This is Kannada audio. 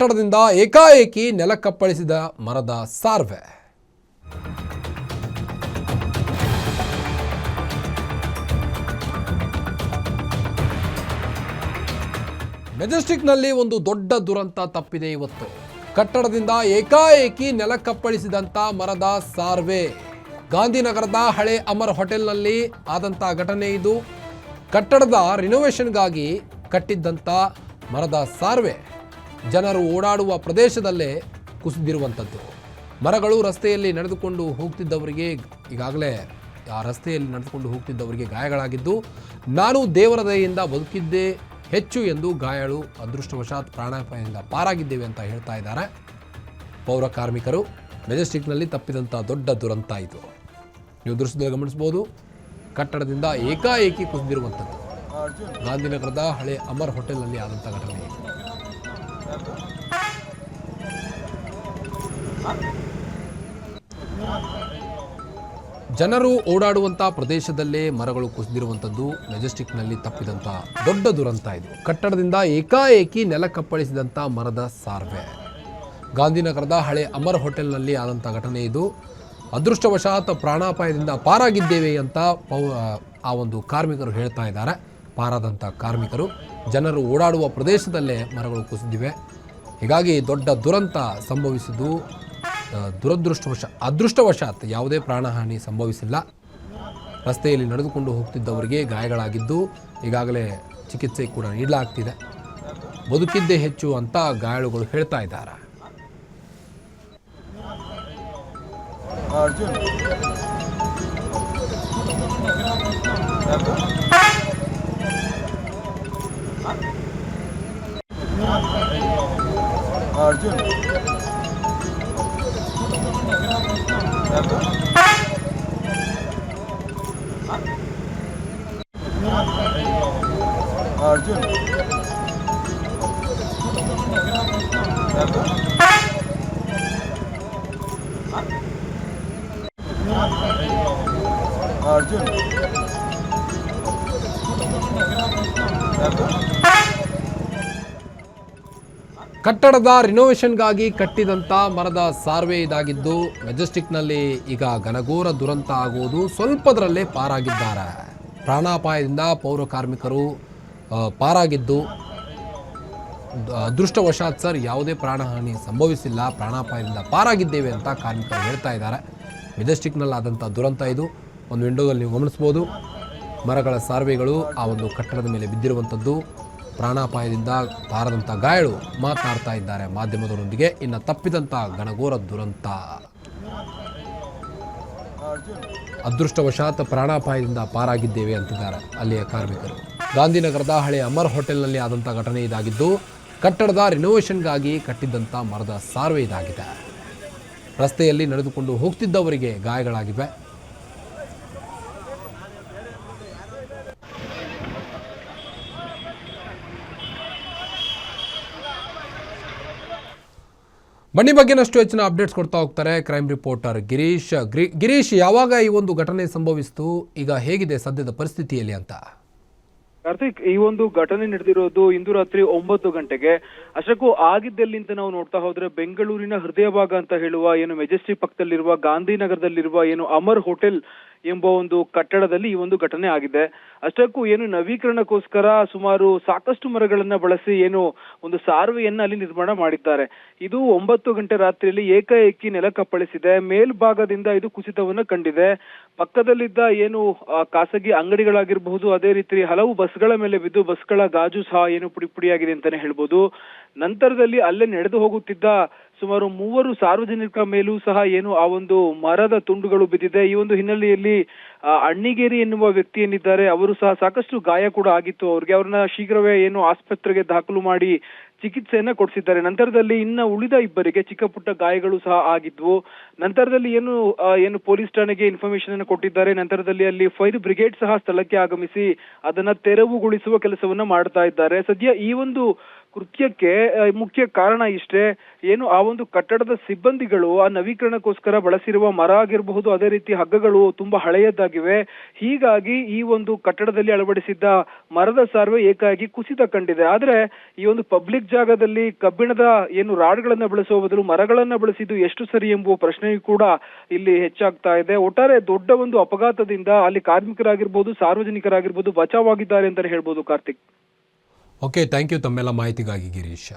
ಕಟ್ಟಡದಿಂದ ಏಕಾಏಕಿ ನೆಲಕ್ಕಪ್ಪಳಿಸಿದ ಮರದ ಸಾರ್ವೆ. ಮೆಜೆಸ್ಟಿಕ್ನಲ್ಲಿ ಒಂದು ದೊಡ್ಡ ದುರಂತ ತಪ್ಪಿದೆ ಇವತ್ತು. ಕಟ್ಟಡದಿಂದ ಏಕಾಏಕಿ ನೆಲಕ್ಕಪ್ಪಳಿಸಿದಂಥ ಮರದ ಸಾರ್ವೆ. ಗಾಂಧಿನಗರದ ಹಳೆ ಅಮರ್ ಹೋಟೆಲ್ನಲ್ಲಿ ಆದಂಥ ಘಟನೆ ಇದು. ಕಟ್ಟಡದ ರಿನೋವೇಷನ್ಗಾಗಿ ಕಟ್ಟಿದ್ದಂಥ ಮರದ ಸಾರ್ವೆ ಜನರು ಓಡಾಡುವ ಪ್ರದೇಶದಲ್ಲೇ ಕುಸಿದಿರುವಂಥದ್ದು. ಮರಗಳು ರಸ್ತೆಯಲ್ಲಿ ನಡೆದುಕೊಂಡು ಹೋಗ್ತಿದ್ದವರಿಗೆ ಈಗಾಗಲೇ ಆ ರಸ್ತೆಯಲ್ಲಿ ನಡೆದುಕೊಂಡು ಹೋಗ್ತಿದ್ದವರಿಗೆ ಗಾಯಗಳಾಗಿದ್ದು, ನಾನು ದೇವರ ದಯೆಯಿಂದ ಬದುಕಿದ್ದೇ ಹೆಚ್ಚು ಎಂದು ಗಾಯಾಳು ಅದೃಷ್ಟವಶಾತ್ ಪ್ರಾಣಾಪಾಯದಿಂದ ಪಾರಾಗಿದ್ದೇವೆ ಅಂತ ಹೇಳ್ತಾ ಇದ್ದಾರೆ ಪೌರ ಕಾರ್ಮಿಕರು. ಮೆಜೆಸ್ಟಿಕ್ನಲ್ಲಿ ತಪ್ಪಿದಂಥ ದೊಡ್ಡ ದುರಂತ ಇದು. ನೀವು ದೃಶ್ಯದಲ್ಲಿ ಗಮನಿಸಬಹುದು, ಕಟ್ಟಡದಿಂದ ಏಕಾಏಕಿ ಕುಸಿದಿರುವಂಥದ್ದು. ಗಾಂಧಿನಗರದ ಹಳೆ ಅಮರ್ ಹೋಟೆಲ್ನಲ್ಲಿ ಆದಂಥ ಘಟನೆ ಇದು. ಜನರು ಓಡಾಡುವಂಥ ಪ್ರದೇಶದಲ್ಲೇ ಮರಗಳು ಕುಸಿದಿರುವಂಥದ್ದು ಮೆಜೆಸ್ಟಿಕ್ನಲ್ಲಿ ತಪ್ಪಿದಂಥ ದೊಡ್ಡ ದುರಂತ ಇದು. ಕಟ್ಟಡದಿಂದ ಏಕಾಏಕಿ ನೆಲಕ್ಕಪ್ಪಳಿಸಿದಂಥ ಮರದ ಸಾರ್ವೆ. ಗಾಂಧಿನಗರದ ಹಳೆ ಅಮರ್ ಹೋಟೆಲ್ನಲ್ಲಿ ಆದಂಥ ಘಟನೆ ಇದು. ಅದೃಷ್ಟವಶಾತ್ ಪ್ರಾಣಾಪಾಯದಿಂದ ಪಾರಾಗಿದ್ದೇವೆ ಅಂತ ಆ ಒಂದು ಕಾರ್ಮಿಕರು ಹೇಳ್ತಾ ಇದ್ದಾರೆ. ಪಾರಾದಂಥ ಕಾರ್ಮಿಕರು, ಜನರು ಓಡಾಡುವ ಪ್ರದೇಶದಲ್ಲೇ ಮರಗಳು ಕುಸಿದಿವೆ. ಹೀಗಾಗಿ ದೊಡ್ಡ ದುರಂತ ಸಂಭವಿಸಿದ್ದು. ಅದೃಷ್ಟವಶಾತ್ ಯಾವುದೇ ಪ್ರಾಣಹಾನಿ ಸಂಭವಿಸಿಲ್ಲ. ರಸ್ತೆಯಲ್ಲಿ ನಡೆದುಕೊಂಡು ಹೋಗ್ತಿದ್ದವರಿಗೆ ಗಾಯಗಳಾಗಿದ್ದು ಈಗಾಗಲೇ ಚಿಕಿತ್ಸೆ ಕೂಡ ನೀಡಲಾಗ್ತಿದೆ. ಬದುಕಿದ್ದೇ ಹೆಚ್ಚು ಅಂತ ಗಾಯಾಳುಗಳು ಹೇಳ್ತಾ ಇದ್ದಾರೆ. ಕಟ್ಟಡದ ರಿನೋವೇಷನ್ಗಾಗಿ ಕಟ್ಟಿದಂಥ ಮರದ ಸಾರ್ವೆ ಇದಾಗಿದ್ದು, ಮೆಜೆಸ್ಟಿಕ್ನಲ್ಲಿ ಈಗ ಘನಘೋರ ದುರಂತ ಆಗುವುದು ಸ್ವಲ್ಪದರಲ್ಲೇ ಪಾರಾಗಿದ್ದಾರೆ. ಪ್ರಾಣಾಪಾಯದಿಂದ ಪೌರ ಕಾರ್ಮಿಕರು ಪಾರಾಗಿದ್ದು, ಅದೃಷ್ಟವಶಾತ್ ಸರ್ ಯಾವುದೇ ಪ್ರಾಣಹಾನಿ ಸಂಭವಿಸಿಲ್ಲ, ಪ್ರಾಣಾಪಾಯದಿಂದ ಪಾರಾಗಿದ್ದೇವೆ ಅಂತ ಕಾರ್ಮಿಕರು ಹೇಳ್ತಾ ಇದ್ದಾರೆ. ಮೆಜೆಸ್ಟಿಕ್ನಲ್ಲಿ ಆದಂಥ ದುರಂತ ಇದು. ಒಂದು ವಿಂಡೋದಲ್ಲಿ ನೀವು ಗಮನಿಸ್ಬೋದು, ಮರಗಳ ಸಾರ್ವೆಗಳು ಆ ಒಂದು ಕಟ್ಟಡದ ಮೇಲೆ ಬಿದ್ದಿರುವಂಥದ್ದು. ಪ್ರಾಣಾಪಾಯದಿಂದ ಪಾರದಂಥ ಗಾಯಾಳು ಮಾತನಾಡ್ತಾ ಇದ್ದಾರೆ ಮಾಧ್ಯಮದವರೊಂದಿಗೆ. ಇನ್ನು ತಪ್ಪಿದಂಥ ಘನಘೋರ ದುರಂತ. ಅದೃಷ್ಟವಶಾತ್ ಪ್ರಾಣಾಪಾಯದಿಂದ ಪಾರಾಗಿದ್ದೇವೆ ಅಂತಿದ್ದಾರೆ ಅಲ್ಲಿಯ ಕಾರ್ಮಿಕರು. ಗಾಂಧಿನಗರದ ಹಳೆ ಅಮರ್ ಹೋಟೆಲ್ನಲ್ಲಿ ಆದಂಥ ಘಟನೆ ಇದಾಗಿದ್ದು, ಕಟ್ಟಡದ ರಿನೋವೇಷನ್ಗಾಗಿ ಕಟ್ಟಿದ್ದಂಥ ಮರದ ಸಾರ್ವೆ ಇದಾಗಿದೆ. ರಸ್ತೆಯಲ್ಲಿ ನಡೆದುಕೊಂಡು ಹೋಗ್ತಿದ್ದವರಿಗೆ ಗಾಯಗಳಾಗಿವೆ. ಬನ್ನಿ ಬಗ್ಗೆನಷ್ಟು ಹೆಚ್ಚಿನ ಅಪ್ಡೇಟ್ಸ್ ಕೊಡ್ತಾ ಹೋಗ್ತಾರೆ ಕ್ರೈಮ್ ರಿಪೋರ್ಟರ್ ಗಿರೀಶ್, ಯಾವಾಗ ಈ ಒಂದು ಘಟನೆ ಸಂಭವಿಸಿತು, ಈಗ ಹೇಗಿದೆ ಸದ್ಯದ ಪರಿಸ್ಥಿತಿಯಲ್ಲಿ ಅಂತ? ಕಾರ್ತಿಕ್, ಈ ಒಂದು ಘಟನೆ ನಡೆದಿರೋದು ಇಂದು ರಾತ್ರಿ 9 ಗಂಟೆಗೆ. ಅಷ್ಟಕ್ಕೂ ಆಗಿದ್ದೆಲ್ಲಿಂತ ನಾವು ನೋಡ್ತಾ ಹೋದ್ರೆ ಬೆಂಗಳೂರಿನ ಹೃದಯ ಭಾಗ ಅಂತ ಹೇಳುವ ಏನು ಮೆಜೆಸ್ಟಿಕ್ ಪಕ್ಕದಲ್ಲಿರುವ ಗಾಂಧಿನಗರದಲ್ಲಿರುವ ಏನು ಅಮರ್ ಹೋಟೆಲ್ ಎಂಬ ಒಂದು ಕಟ್ಟಡದಲ್ಲಿ ಈ ಒಂದು ಘಟನೆ ಆಗಿದೆ. ಅಷ್ಟಕ್ಕೂ ಏನು ನವೀಕರಣಕ್ಕೋಸ್ಕರ ಸುಮಾರು ಸಾಕಷ್ಟು ಮರಗಳನ್ನ ಬಳಸಿ ಏನು ಒಂದು ಸಾರ್ವೆಯನ್ನ ಅಲ್ಲಿ ನಿರ್ಮಾಣ ಮಾಡಿದ್ದಾರೆ. ಇದು 9 ಗಂಟೆ ರಾತ್ರಿಯಲ್ಲಿ ಏಕಾಏಕಿ ನೆಲಕ್ಕಪ್ಪಳಿಸಿದೆ. ಮೇಲ್ಭಾಗದಿಂದ ಇದು ಕುಸಿತವನ್ನ ಕಂಡಿದೆ. ಪಕ್ಕದಲ್ಲಿದ್ದ ಏನು ಖಾಸಗಿ ಅಂಗಡಿಗಳಾಗಿರಬಹುದು, ಅದೇ ರೀತಿ ಹಲವು ಬಸ್ಗಳ ಮೇಲೆ ಬಿದ್ದು ಬಸ್ಗಳ ಗಾಜು ಸಹ ಏನು ಪುಡಿಯಾಗಿದೆ ಅಂತಾನೆ ಹೇಳ್ಬೋದು. ನಂತರದಲ್ಲಿ ಅಲ್ಲೇ ನಡೆದು ಹೋಗುತ್ತಿದ್ದ ಸುಮಾರು 3 ಸಾರ್ವಜನಿಕ ಮೇಲೂ ಸಹ ಏನು ಆ ಒಂದು ಮರದ ತುಂಡುಗಳು ಬಿದ್ದಿದೆ. ಈ ಒಂದು ಹಿನ್ನೆಲೆಯಲ್ಲಿ ಅಣ್ಣಿಗೇರಿ ಎನ್ನುವ ವ್ಯಕ್ತಿ ಏನಿದ್ದಾರೆ ಅವರು ಸಹ ಸಾಕಷ್ಟು ಗಾಯ ಕೂಡ ಆಗಿತ್ತು ಅವ್ರಿಗೆ. ಅವ್ರನ್ನ ಶೀಘ್ರವೇ ಏನು ಆಸ್ಪತ್ರೆಗೆ ದಾಖಲು ಮಾಡಿ ಚಿಕಿತ್ಸೆಯನ್ನ ಕೊಡಿಸಿದ್ದಾರೆ. ನಂತರದಲ್ಲಿ ಇನ್ನ ಉಳಿದ ಇಬ್ಬರಿಗೆ ಚಿಕ್ಕ ಪುಟ್ಟ ಗಾಯಗಳು ಸಹ ಆಗಿದ್ವು. ನಂತರದಲ್ಲಿ ಏನು ಪೊಲೀಸ್ ಠಾಣೆಗೆ ಇನ್ಫಾರ್ಮೇಶನ್ ಅನ್ನು ಕೊಟ್ಟಿದ್ದಾರೆ. ನಂತರದಲ್ಲಿ ಅಲ್ಲಿ ಫೈರ್ ಬ್ರಿಗೇಡ್ ಸಹ ಸ್ಥಳಕ್ಕೆ ಆಗಮಿಸಿ ಅದನ್ನ ತೆರವುಗೊಳಿಸುವ ಕೆಲಸವನ್ನ ಮಾಡ್ತಾ ಇದ್ದಾರೆ. ಸದ್ಯ ಈ ಒಂದು ಕೃತ್ಯಕ್ಕೆ ಮುಖ್ಯ ಕಾರಣ ಇಷ್ಟೇ ಏನು ಆ ಒಂದು ಕಟ್ಟಡದ ಸಿಬ್ಬಂದಿಗಳು ಆ ನವೀಕರಣಕ್ಕೋಸ್ಕರ ಬಳಸಿರುವ ಮರ ಆಗಿರಬಹುದು, ಅದೇ ರೀತಿ ಹಗ್ಗಗಳು ತುಂಬಾ ಹಳೆಯದಾಗಿವೆ. ಹೀಗಾಗಿ ಈ ಒಂದು ಕಟ್ಟಡದಲ್ಲಿ ಅಳವಡಿಸಿದ್ದ ಮರದ ಸಾರ್ವೆ ಏಕಾಗಿ ಕುಸಿತ ಕಂಡಿದೆ. ಆದ್ರೆ ಈ ಒಂದು ಪಬ್ಲಿಕ್ ಜಾಗದಲ್ಲಿ ಕಬ್ಬಿಣದ ಏನು ರಾಡ್ಗಳನ್ನ ಬಳಸುವ ಬದಲು ಮರಗಳನ್ನ ಬಳಸಿದ್ದು ಎಷ್ಟು ಸರಿ ಎಂಬುವ ಪ್ರಶ್ನೆಯೂ ಕೂಡ ಇಲ್ಲಿ ಹೆಚ್ಚಾಗ್ತಾ ಇದೆ. ಒಟ್ಟಾರೆ ದೊಡ್ಡ ಒಂದು ಅಪಘಾತದಿಂದ ಅಲ್ಲಿ ಕಾರ್ಮಿಕರಾಗಿರ್ಬೋದು, ಸಾರ್ವಜನಿಕರಾಗಿರ್ಬೋದು ಬಚಾವಾಗಿದ್ದಾರೆ ಅಂತಾನೆ ಹೇಳ್ಬೋದು ಕಾರ್ತಿಕ್. ಓಕೆ, ಥ್ಯಾಂಕ್ ಯು ತಮ್ಮೆಲ್ಲ ಮಾಹಿತಿಗಾಗಿ ಗಿರೀಶ್.